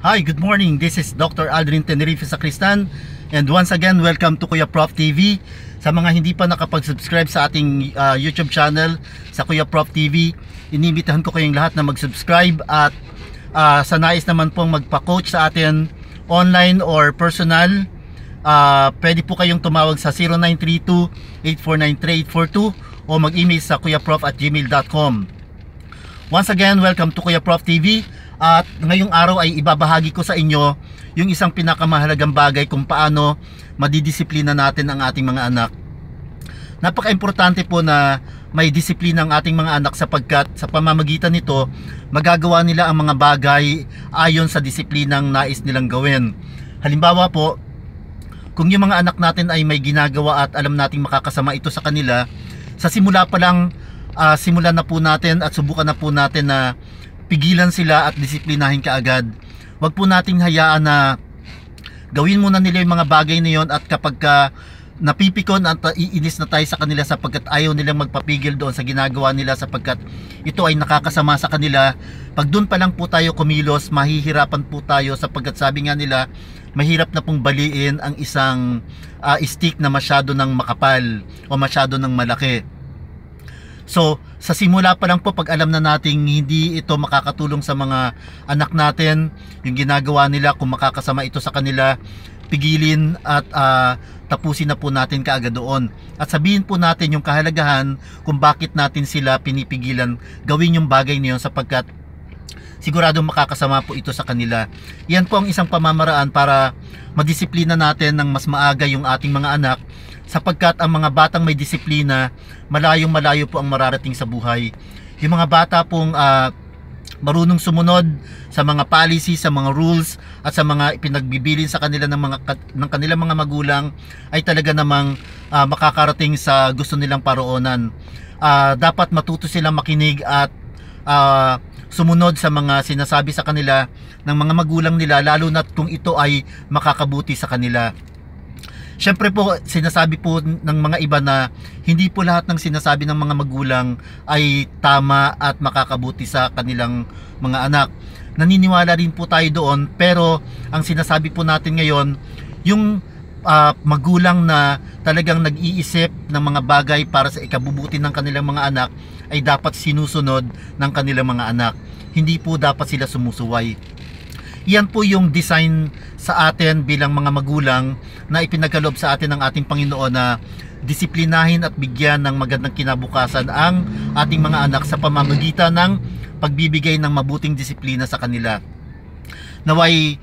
Hi, good morning. This is Dr. Aldrin Tenerife Sacristan, and once again, welcome to Kuya Prof TV. Sa mga hindi pa nakapag-subscribe sa ating YouTube channel sa Kuya Prof TV, inibitahan ko kayong lahat na mag-subscribe at sa nais naman pong magpa-coach sa atin online or personal, pwede po kayong tumawag sa 0932-849-3842 o mag-email sa kuyaprof@gmail.com. Once again, welcome to Kuya Prof TV. At ngayong araw ay ibabahagi ko sa inyo yung isang pinakamahalagang bagay kung paano madidisiplina natin ang ating mga anak. Napaka-importante po na may disiplina ang ating mga anak sapagkat sa pamamagitan nito magagawa nila ang mga bagay ayon sa disiplinang nais nilang gawin. Halimbawa po, kung yung mga anak natin ay may ginagawa at alam nating makakasama ito sa kanila, sa simula pa lang simulan na po natin at subukan na po natin na pigilan sila at disiplinahin kaagad. Huwag po nating hayaan na gawin muna nila yung mga bagay na yun, at kapag napipikon at iinis na tayo sa kanila sapagkat ayaw nilang magpapigil doon sa ginagawa nila sapagkat ito ay nakakasama sa kanila, pag doon pa lang po tayo kumilos, mahihirapan po tayo sapagkat sabi nga nila, mahirap na pong baliin ang isang stick na masyado ng makapal o masyado ng malaki. So, sa simula pa lang po, pag alam na nating hindi ito makakatulong sa mga anak natin, yung ginagawa nila, kung makakasama ito sa kanila, pigilin at tapusin na po natin kaagad doon. At sabihin po natin yung kahalagahan kung bakit natin sila pinipigilan gawin yung bagay na yun sapagkat siguradong makakasama po ito sa kanila. Yan po ang isang pamamaraan para madisiplina natin ng mas maaga yung ating mga anak, sapagkat ang mga batang may disiplina, malayong malayo po ang mararating sa buhay. Yung mga bata pong marunong sumunod sa mga policy, sa mga rules at sa mga pinagbibilin sa kanila ng kanilang mga magulang ay talaga namang makakarating sa gusto nilang paroonan. Dapat matuto silang makinig at sumunod sa mga sinasabi sa kanila ng mga magulang nila, lalo na kung ito ay makakabuti sa kanila. Siyempre po, sinasabi po ng mga iba na hindi po lahat ng sinasabi ng mga magulang ay tama at makakabuti sa kanilang mga anak. Naniniwala rin po tayo doon, pero ang sinasabi po natin ngayon, yung magulang na talagang nag-iisip ng mga bagay para sa ikabubuti ng kanilang mga anak ay dapat sinusunod ng kanilang mga anak. Hindi po dapat sila sumusuway. Yan po yung design sa atin bilang mga magulang na ipinagkaloob sa atin ng ating Panginoon na disiplinahin at bigyan ng magandang kinabukasan ang ating mga anak sa pamamagitan ng pagbibigay ng mabuting disiplina sa kanila. Naway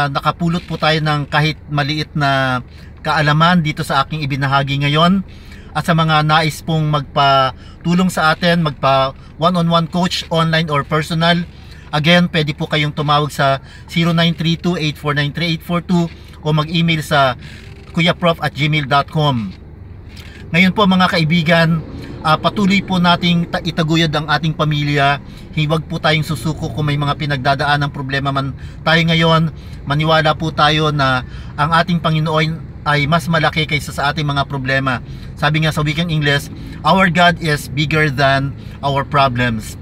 nakapulot po tayo ng kahit maliit na kaalaman dito sa aking ibinahagi ngayon, at sa mga nais pong magpatulong sa atin, magpa one-on-one coach online or personal, again, pwede po kayong tumawag sa 0932-849-3842 o mag-email sa kuyaprof@gmail.com. Ngayon po mga kaibigan, patuloy po nating itaguyod ang ating pamilya. Huwag po tayong susuko kung may mga pinagdadaan ng problema man tayo ngayon. Maniwala po tayo na ang ating Panginoon ay mas malaki kaysa sa ating mga problema. Sabi nga sa wikang Ingles, our God is bigger than our problems.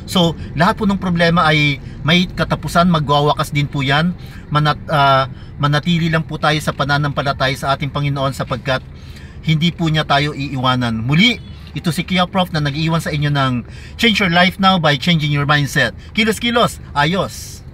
So, lahat po ng problema ay may katapusan, magwawakas din po yan. Manatili lang po tayo sa pananampalataya sa ating Panginoon sapagkat hindi po niya tayo iiwanan. Muli, ito si Kuya Prof na nag-iwan sa inyo ng Change Your Life Now by Changing Your Mindset. Kilos-kilos, ayos!